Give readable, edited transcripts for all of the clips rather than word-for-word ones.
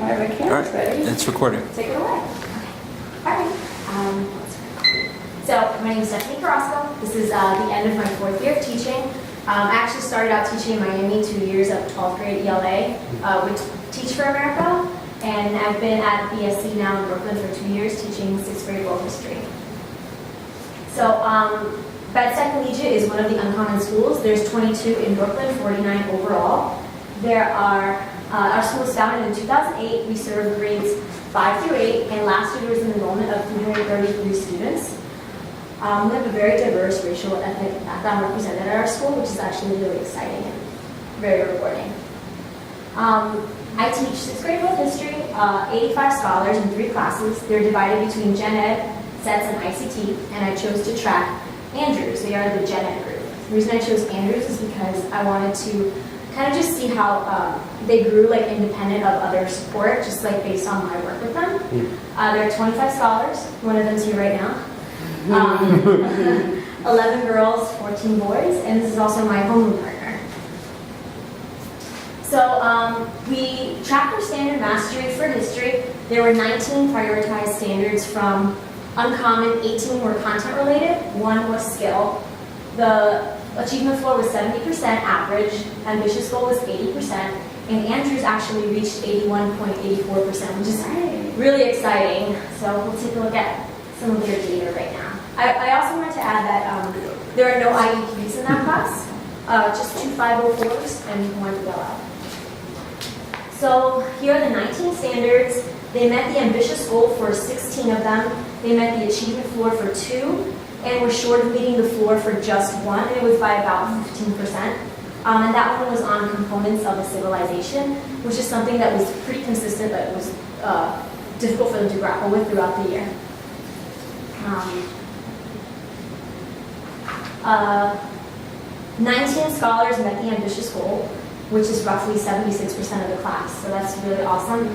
All right, my camera's ready. It's recording. Take it away. All right. So my name is Stephanie Carrasco. This is the end of my 4th year of teaching. I actually started out teaching in Miami 2 years of 12th grade ELA with Teach for America, and I've been at BSC now in Brooklyn for 2 years teaching 6th grade world history. So Bedside Collegiate is one of the uncommon schools. There's 22 in Brooklyn, 49 overall. There are, our school was founded in 2008. We serve grades 5 through 8, and last year there was an enrollment of 333 students. We have a very diverse racial and ethnic background represented at our school, which is actually really exciting and very rewarding. I teach 6th grade world history, 85 scholars in 3 classes. They're divided between Gen Ed, SETS, and ICT, and I chose to track Andrews. They are the Gen Ed group. The reason I chose Andrews is because I wanted to kind of just see how they grew like independent of other support, just like based on my work with them. There are 25 scholars, one of them's here right now. 11 girls, 14 boys, and this is also my homeroom partner. So we tracked our standard mastery for history. There were 19 prioritized standards from uncommon, 18 were content related, 1 was skill. The achievement floor was 70% average, ambitious goal was 80%, and Andrews actually reached 81.84%, which is really exciting. So we'll take a look at some of their data right now. I also wanted to add that there are no IEPs in that class, just 2 504s and 1 yellow. So here are the 19 standards. They met the ambitious goal for 16 of them. They met the achievement floor for 2, and were short of meeting the floor for just 1, and it was by about 15%. And that one was on components of a civilization, which is something that was pretty consistent, but was difficult for them to grapple with throughout the year. 19 scholars met the ambitious goal, which is roughly 76% of the class, so that's really awesome.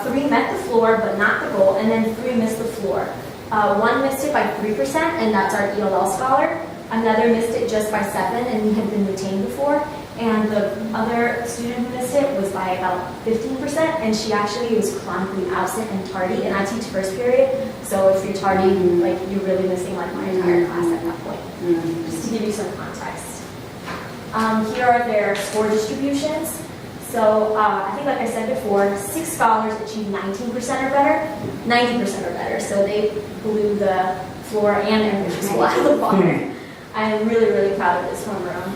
3 met the floor, but not the goal, and then 3 missed the floor. 1 missed it by 3%, and that's our ELL scholar. Another missed it just by 7, and we had been retained before. And the other student who missed it was by about 15%, and she actually was chronically absent and tardy, and I teach first period, so if you're tardy, like, you're really missing like my entire class at that point. Just to give you some context. Here are their score distributions. So I think, like I said before, 6 scholars achieved 19% or better, 90% or better, so they blew the floor and ambitious goal out of the water. I'm really, really proud of this homeroom.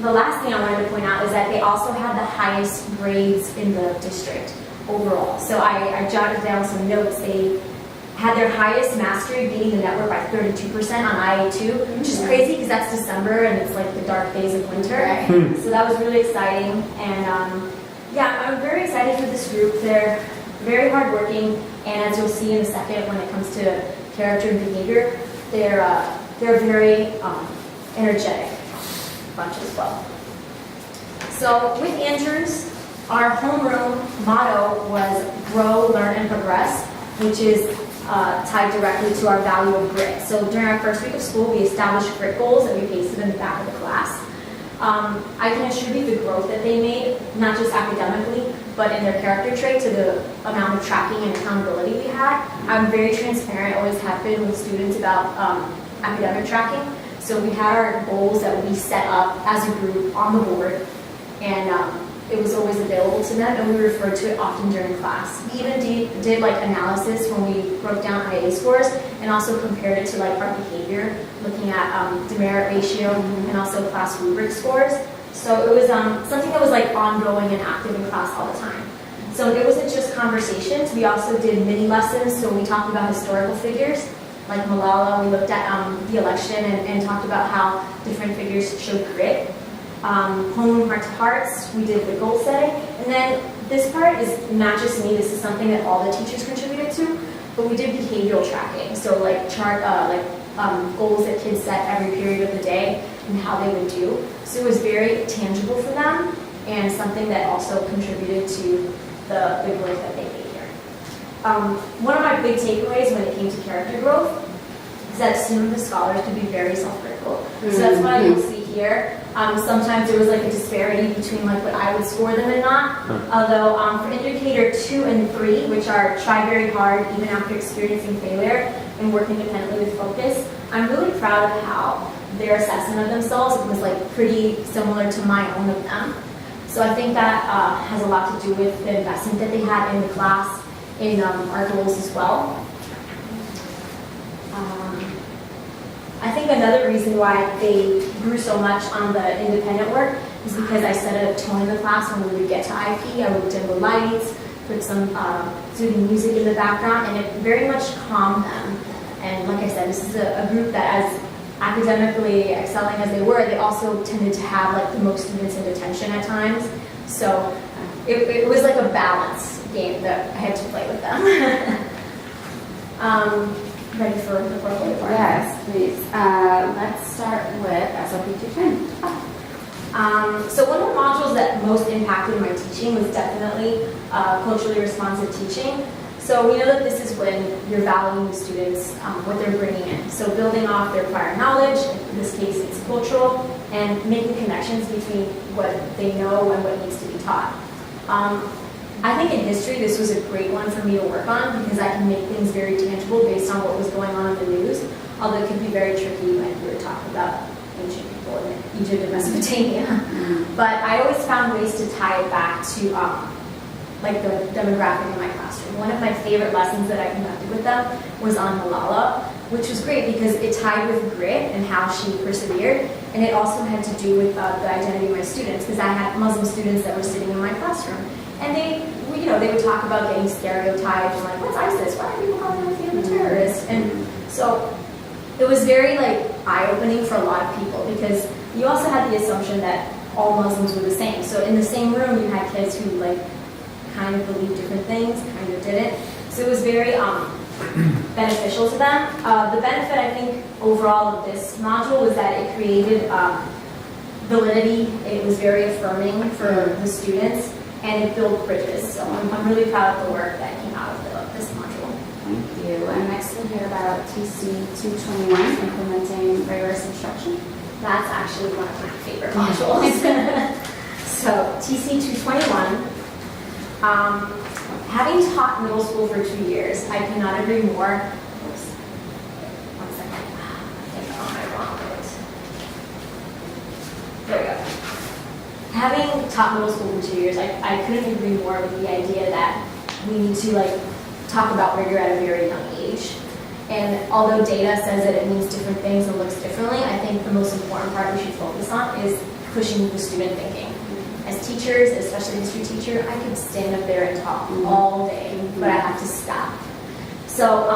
The last thing I wanted to point out is that they also had the highest grades in the district overall. So I jotted down some notes. They had their highest mastery, beating the network by 32% on IA2, which is crazy because that's December and it's like the dark days of winter. So that was really exciting. And yeah, I'm very excited for this group. They're very hardworking, and as you'll see in a second when it comes to character and behavior, they're very energetic bunch as well. So with Andrews, our homeroom motto was grow, learn, and progress, which is tied directly to our value of grit. So during our first week of school, we established grit goals that we pasted in the back of the class. I can attribute the growth that they made, not just academically, but in their character trait, to the amount of tracking and accountability we had. I'm very transparent, always have been with students about academic tracking. So we had our goals that we set up as a group on the board, and it was always available to them, and we referred to it often during class. We even did like analysis when we broke down IA scores, and also compared it to like our behavior, looking at demerit ratio and also class rubric scores. So it was something that was like ongoing and active in class all the time. So it wasn't just conversations. We also did mini lessons. So we talked about historical figures like Malala. We looked at the election and talked about how different figures showed grit. Homeroom heart to hearts, we did the goal setting, and then this part is not just me. This is something that all the teachers contributed to, but we did behavioral tracking. So like goals that kids set every period of the day and how they would do. So it was very tangible for them, and something that also contributed to the growth that they made here. One of my big takeaways when it came to character growth is that some of the scholars could be very self-critical. So that's why you'll see here. Sometimes there was like a disparity between like what I would score them and not. Although for indicator 2 and 3, which are try very hard even after experiencing failure and work independently with focus, I'm really proud of how their assessment of themselves was like pretty similar to my own of them. So I think that has a lot to do with the investment that they had in the class, in our goals as well. I think another reason why they grew so much on the independent work is because I set a tone in the class when we would get to IP. I would dim the lights, put some soothing music in the background, and it very much calmed them. And like I said, this is a group that, as academically excelling as they were, they also tended to have like the most students in detention at times. So it was like a balance game that I had to play with them. Ready for the portfolio part? Yes, please. Let's start with SGA-210. So one of the modules that most impacted my teaching was definitely culturally responsive teaching. So we know that this is when you're valuing the students, what they're bringing in. So building off their prior knowledge, in this case it's cultural, and making connections between what they know and what needs to be taught. I think in history this was a great one for me to work on because I can make things very tangible based on what was going on in the news, although it can be very tricky when we were talking about ancient people in Egypt and Mesopotamia. But I always found ways to tie it back to like the demographic in my classroom. One of my favorite lessons that I conducted with them was on Malala, which was great because it tied with grit and how she persevered, and it also had to do with the identity of my students because I had Muslim students that were sitting in my classroom, and they would talk about getting stereotyped and like, what's ISIS? Why are people calling them a terrorist? And so it was very like eye-opening for a lot of people because you also had the assumption that all Muslims were the same. So in the same room, you had kids who like kind of believed different things, kind of didn't. So it was very beneficial to them. The benefit, I think, overall of this module was that it created validity. It was very affirming for the students, and it built bridges. So I'm really proud of the work that came out of this module. Thank you. And next we'll hear about TC-221, implementing rigorous instruction. That's actually one of my favorite modules. So TC-221, having taught middle school for 2 years, I cannot agree more. Oops. 1 second. I think I'm on my wrong note. There we go. Having taught middle school for 2 years, I couldn't agree more with the idea that we need to like talk about rigor at a very young age. And although data says that it means different things and looks differently, I think the most important part we should focus on is pushing the student thinking. As teachers, especially a history teacher, I could stand up there and talk all day, but I have to stop. So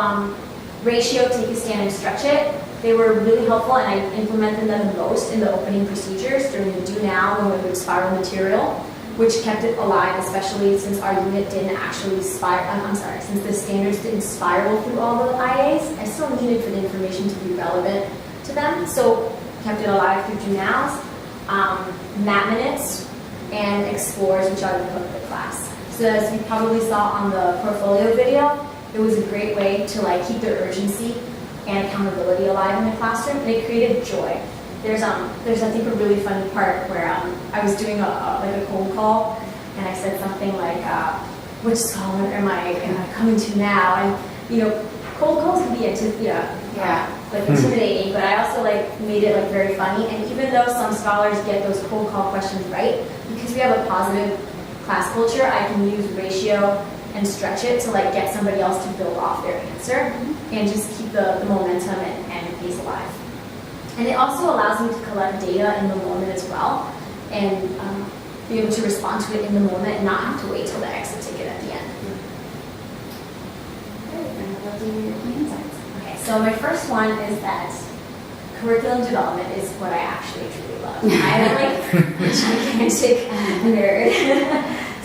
ratio, take a stand, and stretch it. They were really helpful, and I implemented them the most in the opening procedures during the do now when we would spiral material, which kept it alive, especially since our unit didn't actually since the standards didn't spiral through all the IAs. I still needed for the information to be relevant to them, so kept it alive through do nows, map minutes, and explores, which are the hook of the class. So as you probably saw on the portfolio video, it was a great way to like keep the urgency and accountability alive in the classroom, and it created joy. There's I think a really funny part where I was doing a cold call, and I said something like, "Which scholar am I coming to now?" And cold calls can be intimidating, but I also like made it like very funny. And even though some scholars get those cold call questions right, because we have a positive class culture, I can use ratio and stretch it to like get somebody else to build off their answer and just keep the momentum and pace alive. And it also allows me to collect data in the moment as well and be able to respond to it in the moment and not have to wait till the exit ticket at the end. Okay, so my first one is that curriculum development is what I actually truly love. I'm like a gigantic nerd.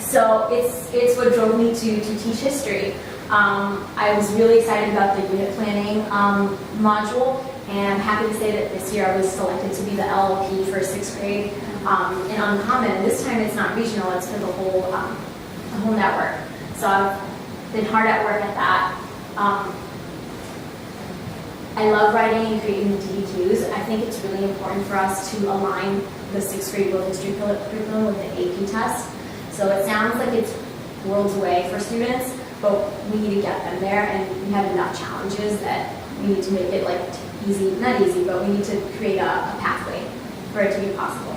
So it's what drove me to teach history. I was really excited about the unit planning module, and I'm happy to say that this year I was selected to be the LLP for 6th grade in Uncommon. This time it's not regional, it's for the whole network. So I've been hard at work at that. I love writing and creating the DDQs. I think it's really important for us to align the 6th grade world history curriculum with the AP test. So it sounds like it's worlds away for students, but we need to get them there, and we have enough challenges that we need to make it like easy, not easy, but we need to create a pathway for it to be possible.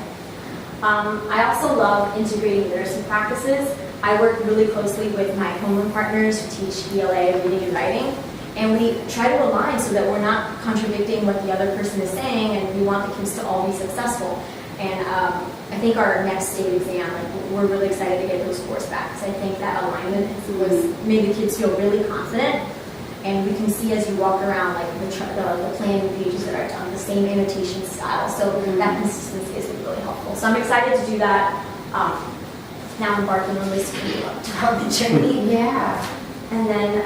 I also love integrating literacy practices. I work really closely with my homeroom partners who teach ELA, reading and writing, and we try to align so that we're not contradicting what the other person is saying, and we want the kids to all be successful. And I think our next state exam, like, we're really excited to get those scores back, because I think that alignment made the kids feel really confident. And we can see as you walk around, like the planning pages that are done, the same annotation style. So that consistency is really helpful. So I'm excited to do that. Now embarking on this development journey. Yeah. And then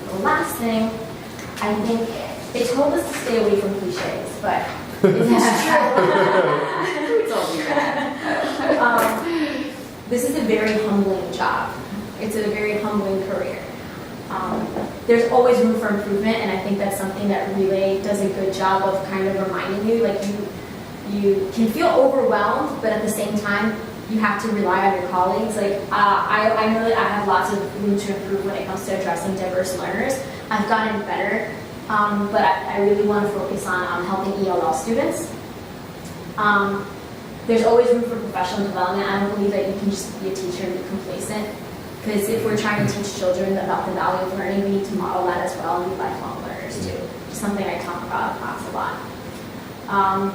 the last thing, I think they told us to stay away from cliches, but it's true. Who told you that? This is a very humbling job. It's a very humbling career. There's always room for improvement, and I think that's something that Relay does a good job of kind of reminding you. Like you can feel overwhelmed, but at the same time, you have to rely on your colleagues. Like I know that I have lots of room to improve when it comes to addressing diverse learners. I've gotten better, but I really want to focus on helping ELL students. There's always room for professional development. I don't believe that you can just be a teacher and be complacent. Because if we're trying to teach children about the value of learning, we need to model that as well and be lifelong learners too. It's something I talk about in class a lot.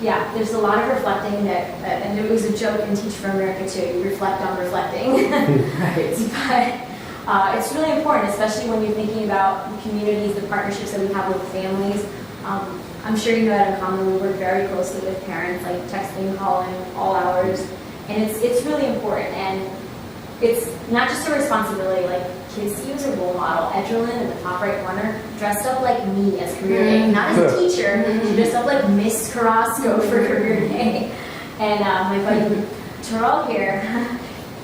Yeah, there's a lot of reflecting and there was a joke in Teach for America too, you reflect on reflecting. Right. But it's really important, especially when you're thinking about the communities, the partnerships that we have with families. I'm sure you know at Uncommon we work very closely with parents, like texting, calling, all hours, and it's really important. And it's not just a responsibility, like kids see you as a role model. Edgerlyn in the top right corner dressed up like me as career day, not as a teacher, she dressed up like Miss Carrasco for career day. And my buddy Terrell here,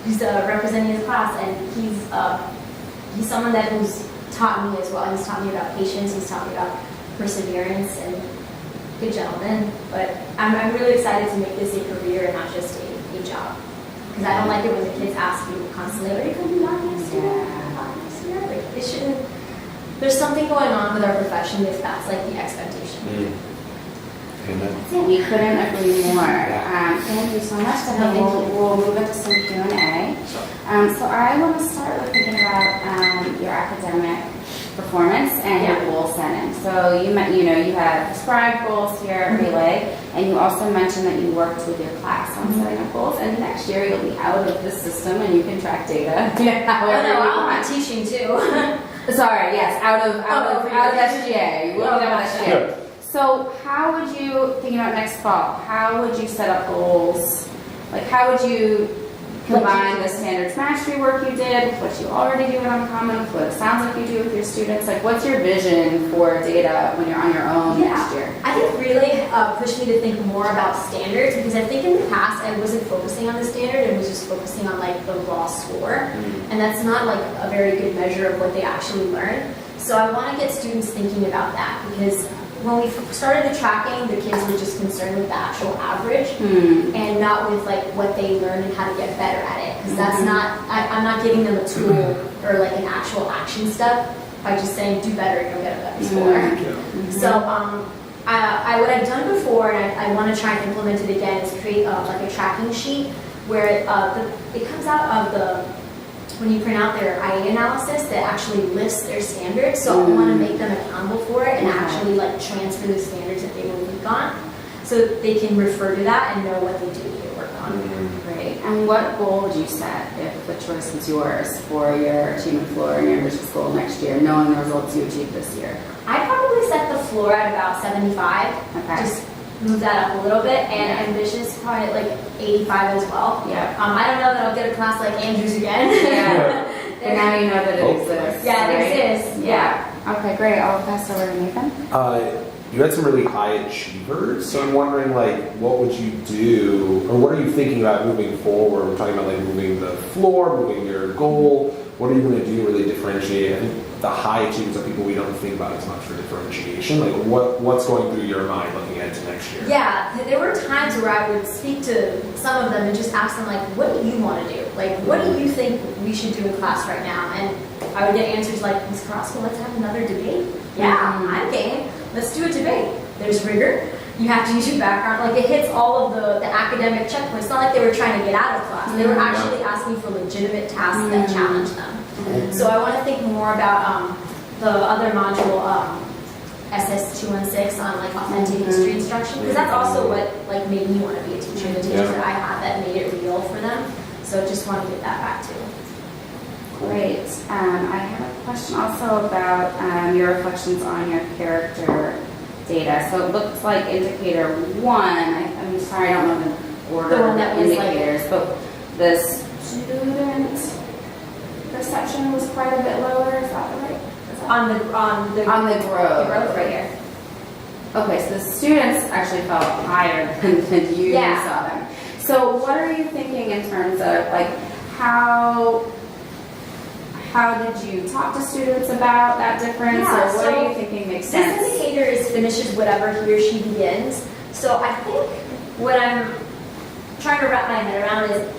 who's representing his class, and he's someone who's taught me as well. He's taught me about patience, he's taught me about perseverance, and good gentleman. But I'm really excited to make this a career and not just a job. Because I don't like it when the kids ask you constantly, are you going to be back next year? Like, it shouldn't. There's something going on with our profession if that's like the expectation. We couldn't agree more. Thank you so much. We'll move into some Q&A. So I want to start with thinking about your academic performance and your goal setting. So you have prescribed goals here at Relay, and you also mentioned that you worked with your class on setting up goals. And next year you'll be out of the system and you can track data. I'll be teaching too. Sorry, yes, out of SGA. You will be out of SGA. So how would you, thinking about next fall, how would you set up goals? Like how would you combine the standards mastery work you did with what you already do at Uncommon, with what it sounds like you do with your students? Like what's your vision for data when you're on your own next year? I think Relay pushed me to think more about standards, because I think in the past I wasn't focusing on the standard, I was just focusing on like the raw score. And that's not like a very good measure of what they actually learn. So I want to get students thinking about that, because when we started the tracking, the kids were just concerned with the actual average and not with like what they learned and how to get better at it. Because that's not, I'm not giving them a tool or like an actual action step by just saying do better, you'll get a better score. So what I've done before, and I want to try and implement it again, is create like a tracking sheet where it comes out of when you print out their IA analysis that actually lists their standards. So I want to make them accountable for it and actually like transfer the standards that they were weak on, so that they can refer to that and know what they do need to work on. Great. And what goal would you set if the choice was yours for your achievement floor and your ambitious goal next year, knowing the results you achieved this year? I probably set the floor at about 75. Okay. Just move that up a little bit, and ambitious probably at like 85 as well. Yeah. I don't know that I'll get a class like Andrews again. But now you know that it exists. Yeah, it right? exists. Yeah. Okay, great. I'll pass over to Nathan. You had some really high achievers, so I'm wondering, like, what would you do, or what are you thinking about moving forward? We're talking about like moving the floor, moving your goal. What are you going to do to really differentiate? I think the high achievers are people we don't think about as much for differentiation. Like what's going through your mind looking into next year? Yeah, there were times where I would speak to some of them and just ask them like, what do you want to do? Like, what do you think we should do in class right now? And I would get answers like, Ms. Carrasco, let's have another debate. Yeah, I'm game. Let's do a debate. There's rigor. You have to use your background. Like, it hits all of the academic checkpoints. It's not like they were trying to get out of class. They were actually asking for legitimate tasks that challenge them. So I want to think more about the other module, SS-216 on like authentic history instruction, because that's also what like made me want to be a teacher. The teachers that I had that made it real for them. So just want to get that back too. Great. I have a question also about your reflections on your character data. So it looks like indicator 1, I'm sorry, I don't know the order The one of that was indicators, but the student perception was quite a bit lower, is that right? Is that On the on the the growth. growth right here. Okay, so the students actually felt higher than you Yeah. saw them. So what are you thinking in terms of like how did you talk to students about that difference, Yeah, or what so are you thinking makes This sense? indicator is finishes whatever he or she begins. So I think what I'm trying to wrap my head around is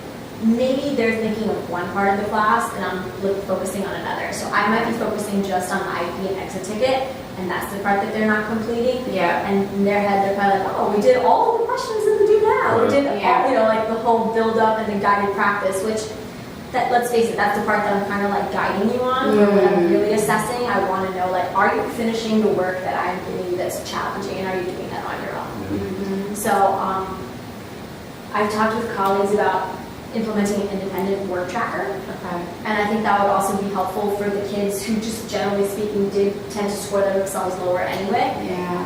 maybe they're thinking of one part of the class and I'm focusing on another. So I might be focusing just on the IP and exit ticket, and that's the part that they're not completing. Yeah. And in their head, they're kind of like, oh, we did all the questions in the do now. We did Yeah. all, like the whole build up and the guided practice, which that, let's face it, that's the part that I'm kind of like guiding you on. Where when I'm really assessing, I want to know like, are you finishing the work that I'm giving you that's challenging, and are you doing that on your own? So I've talked with colleagues about implementing an independent work tracker. Okay. And I think that would also be helpful for the kids who, just generally speaking, did tend to score themselves lower anyway. Yeah.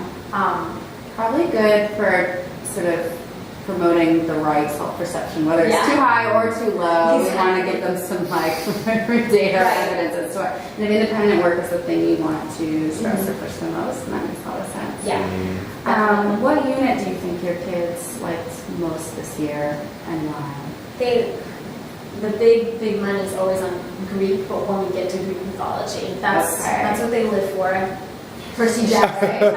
Probably good for sort of promoting the right self-perception, whether it's too high or too low. We want to give them some like data evidence as to what. And if independent work is the thing you want to stress or push the most, and that makes a lot of sense. Yeah. What unit do you think your kids liked most this year, and why? The big money is always on Greek, but when we get to Greek mythology, that's what they live for. Percy Jackson.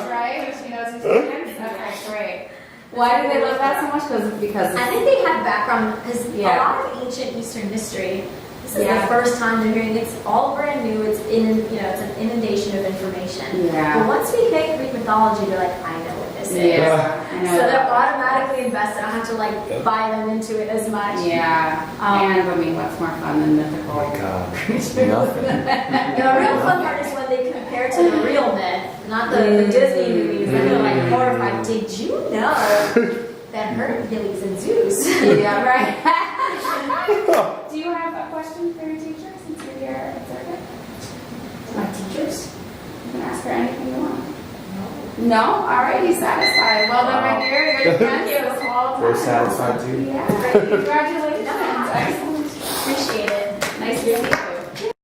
Right? She knows her students? Okay, great. Why do they love that so much? Because I think they have background, because a Yeah. lot of ancient Eastern history, this is Yeah. the first time they're hearing. It's all brand new. It's it's an inundation of information. Yeah. But once we hit Greek mythology, they're like, I know what this is. Yeah, I know. So they're automatically invested. I don't have to like buy them into it as much. Yeah. And I mean, what's more fun than mythical? Oh my God. Nothing. The real fun part is when they compare to the real myth, not the Disney movies. They're like horrified. Did you know that Hercules and Zeus? Yeah, right. Do you have a question for your teacher since you're here at Circuit? My teachers? You can ask her anything you want. No? All right, you satisfied. Well done, right here. You're the friends this whole time. We're satisfied too. Yeah. Congratulations. Yeah. Excellent. Appreciate it. Nice to see you.